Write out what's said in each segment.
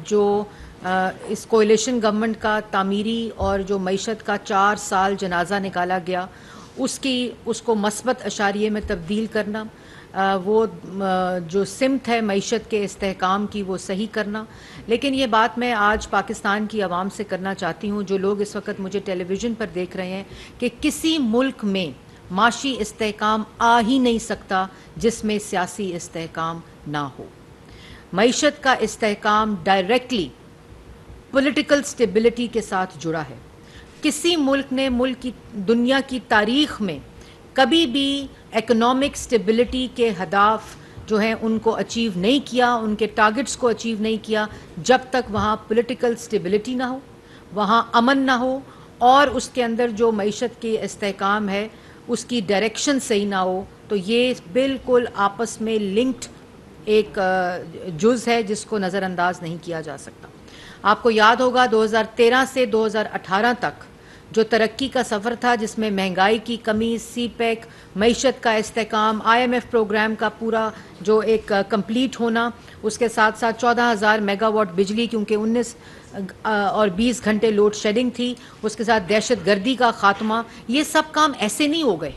जो इस coalition government का तामीरी और जो मईशत का 4 साल जनाजा निकाला गया, उसको मस्बत अशारिये में तब्दील करना, वो जो सिमत है मईशत के इस्तेहकाम की वो सही करना। लेकिन ये बात मैं आज पाकिस्तान की आवाम से करना चाहती हूँ, जो लोग इस वक्त मुझे टेलीविज़न पर देख रहे हैं, कि किसी मुल्क में माशी इस्तेहकाम आ ही नहीं सकता जिसमें सियासी इस्तेहकाम ना हो। मईशत का इस्तेहकाम डायरेक्टली पॉलिटिकल स्टेबिलिटी के साथ जुड़ा है। किसी मुल्क ने मुल्क की दुनिया की तारीख में कभी भी इकोनॉमिक स्टेबिलिटी के हदाफ जो हैं उनको अचीव नहीं किया, उनके टारगेट्स को अचीव नहीं किया जब तक वहाँ पॉलिटिकल स्टेबिलिटी ना हो, वहाँ अमन ना हो और उसके अंदर जो मईशत की इस्तेहकाम है उसकी डायरेक्शन सही ना हो। तो ये बिल्कुल आपस में लिंक्ड एक जुज़ है जिसको नज़रअंदाज नहीं किया जा सकता। आपको याद होगा 2013 से 2018 तक जो तरक्की का सफ़र था, जिसमें महंगाई की कमी, सीपेक, मईशत का इस्तेहकाम, IMF प्रोग्राम का पूरा जो एक कंप्लीट होना, उसके साथ साथ 14,000 मेगावाट बिजली, क्योंकि 19 और 20 घंटे लोड शेडिंग थी, उसके साथ दहशतगर्दी का खात्मा, ये सब काम ऐसे नहीं हो गए।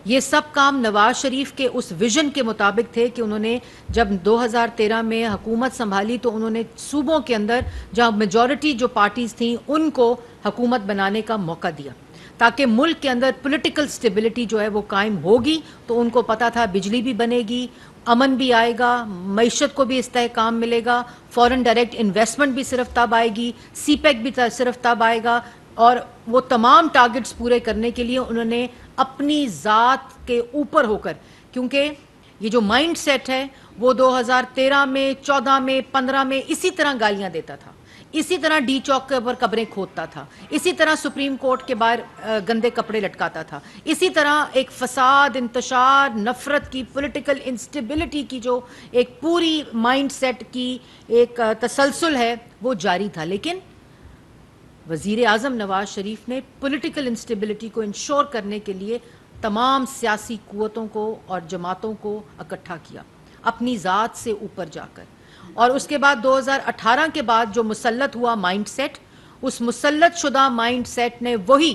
ये सब काम नवाज शरीफ के उस विजन के मुताबिक थे कि उन्होंने जब 2013 में हुकूमत संभाली तो उन्होंने सूबों के अंदर जहां मेजॉरिटी जो पार्टीज थी उनको हुकूमत बनाने का मौका दिया, ताकि मुल्क के अंदर पॉलिटिकल स्टेबिलिटी जो है वो कायम होगी। तो उनको पता था बिजली भी बनेगी, अमन भी आएगा, मईशत को भी इस्तेहकाम मिलेगा, फॉरेन डायरेक्ट इन्वेस्टमेंट भी सिर्फ तब आएगी, सीपेक भी सिर्फ तब आएगा। और वो तमाम टारगेट्स पूरे करने के लिए उन्होंने अपनी ज़ात के ऊपर होकर, क्योंकि ये जो माइंड सेट है वो 2013 में, 14 में, 15 में इसी तरह गालियां देता था, इसी तरह डी चौक के ऊपर कब्रें खोदता था, इसी तरह सुप्रीम कोर्ट के बाहर गंदे कपड़े लटकाता था, इसी तरह एक फसाद, इंतशार, नफरत की, पॉलिटिकल इंस्टेबिलिटी की जो एक पूरी माइंड सेट की एक तसलसल है वो जारी था। लेकिन वज़ीर आज़म नवाज शरीफ ने पॉलिटिकल इंस्टेबिलिटी को इंश्योर करने के लिए तमाम सियासी कुव्वतों को और जमातों को इकट्ठा किया अपनी ज़ात से ऊपर जाकर। और उसके बाद 2018 के बाद जो मुसल्लत हुआ माइंड सेट, उस मुसल्लत शुदा माइंड सेट ने वही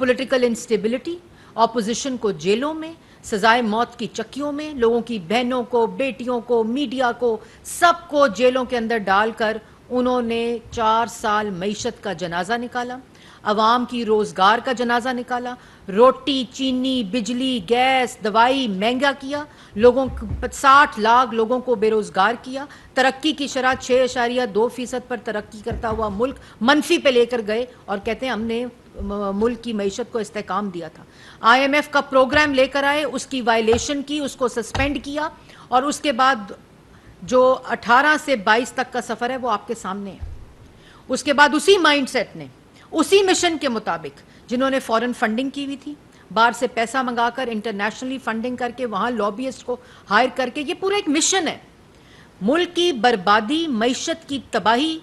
पॉलिटिकल इंस्टेबिलिटी, ऑपोजिशन को जेलों में, सजाए मौत की चक्कियों में, लोगों की बहनों को, बेटियों को, मीडिया को, सबको जेलों के अंदर डालकर उन्होंने 4 साल मईशत का जनाजा निकाला, अवाम की रोज़गार का जनाजा निकाला, रोटी, चीनी, बिजली, गैस, दवाई महंगा किया, लोगों 60 लाख लोगों को बेरोज़गार किया, तरक्की की शरह 6.2% पर तरक्की करता हुआ मुल्क मनफी पे लेकर गए और कहते हैं हमने मुल्क की मईशत को इस्तेहकाम दिया था। IMF का प्रोग्राम लेकर आए, उसकी वायलेशन की, उसको सस्पेंड किया और उसके बाद जो 18 से 22 तक का सफ़र है वो आपके सामने है। उसके बाद उसी माइंडसेट ने, उसी मिशन के मुताबिक, जिन्होंने फॉरेन फंडिंग की हुई थी, बाहर से पैसा मंगाकर इंटरनेशनली फंडिंग करके वहाँ लॉबियस्ट को हायर करके, ये पूरा एक मिशन है। मुल्क की बर्बादी, मईशत की तबाही,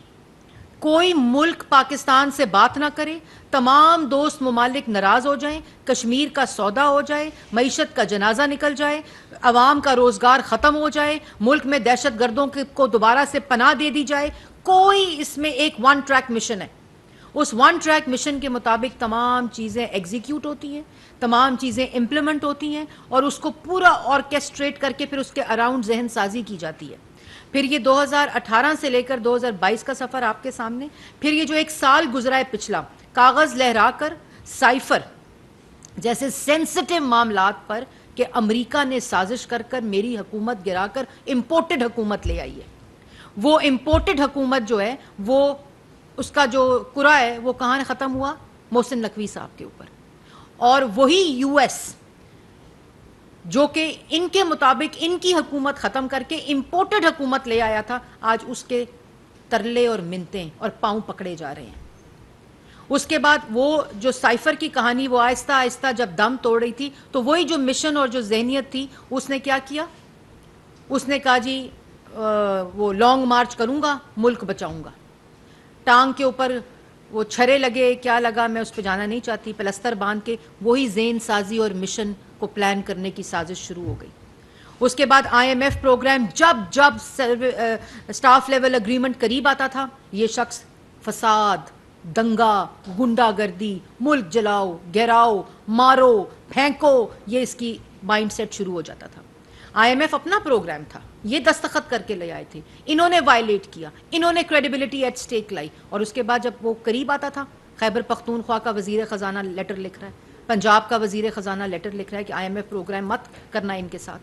कोई मुल्क पाकिस्तान से बात ना करे, तमाम दोस्त ममालिक नाराज हो जाएं, कश्मीर का सौदा हो जाए, मईशत का जनाजा निकल जाए, अवाम का रोजगार खत्म हो जाए, मुल्क में दहशत गर्दों को दोबारा से पनाह दे दी जाए, कोई इसमें एक वन ट्रैक मिशन है। उस वन ट्रैक मिशन के मुताबिक तमाम चीज़ें एग्जीक्यूट होती हैं, तमाम चीज़ें इम्प्लीमेंट होती हैं और उसको पूरा ऑर्केस्ट्रेट करके फिर उसके अराउंड जहन साजी की जाती है। फिर ये 2018 से लेकर 2022 का सफ़र आपके सामने, फिर ये जो एक साल गुजरा है पिछला, कागज़ लहराकर साइफर जैसे सेंसिटिव मामलात पर कि अमेरिका ने साजिश कर कर मेरी हुकूमत गिराकर इम्पोर्टेड हुकूमत ले आई है। वो इम्पोर्टेड हुकूमत जो है वो उसका जो कुरा है वो कहाँ ख़त्म हुआ? मोहसिन नकवी साहब के ऊपर। और वही US जो कि इनके मुताबिक इनकी हुकूमत ख़त्म करके इम्पोर्टेड हुकूमत ले आया था, आज उसके तरले और मिन्नतें और पाँव पकड़े जा रहे हैं। उसके बाद वो जो साइफर की कहानी वो आहिस्ता आहिस्ता जब दम तोड़ रही थी, तो वही जो मिशन और जो जहनियत थी उसने क्या किया? उसने कहा जी वो लॉन्ग मार्च करूँगा, मुल्क बचाऊँगा। टांग के ऊपर वो छरे लगे, क्या लगा मैं उस पर जाना नहीं चाहती, प्लस्तर बांध के वही जेन साजी और मिशन को प्लान करने की साजिश शुरू हो गई। उसके बाद IMF प्रोग्राम, जब जब स्टाफ लेवल एग्रीमेंट करीब आता था, ये शख्स फसाद, दंगा, गुंडागर्दी, मुल्क जलाओ, गिराओ, मारो, फेंको, ये इसकी माइंडसेट शुरू हो जाता था। IMF अपना प्रोग्राम था, ये दस्तखत करके ले आए थे, इन्होंने वायलेट किया, इन्होंने क्रेडिबिलिटी एट स्टेक लाई, और उसके बाद जब वो करीब आता था, खैबर पख्तूनख्वा का वजीर खजाना लेटर लिख रहा है, पंजाब का वजीर खजाना लेटर लिख रहा है कि IMF प्रोग्राम मत करना इनके साथ।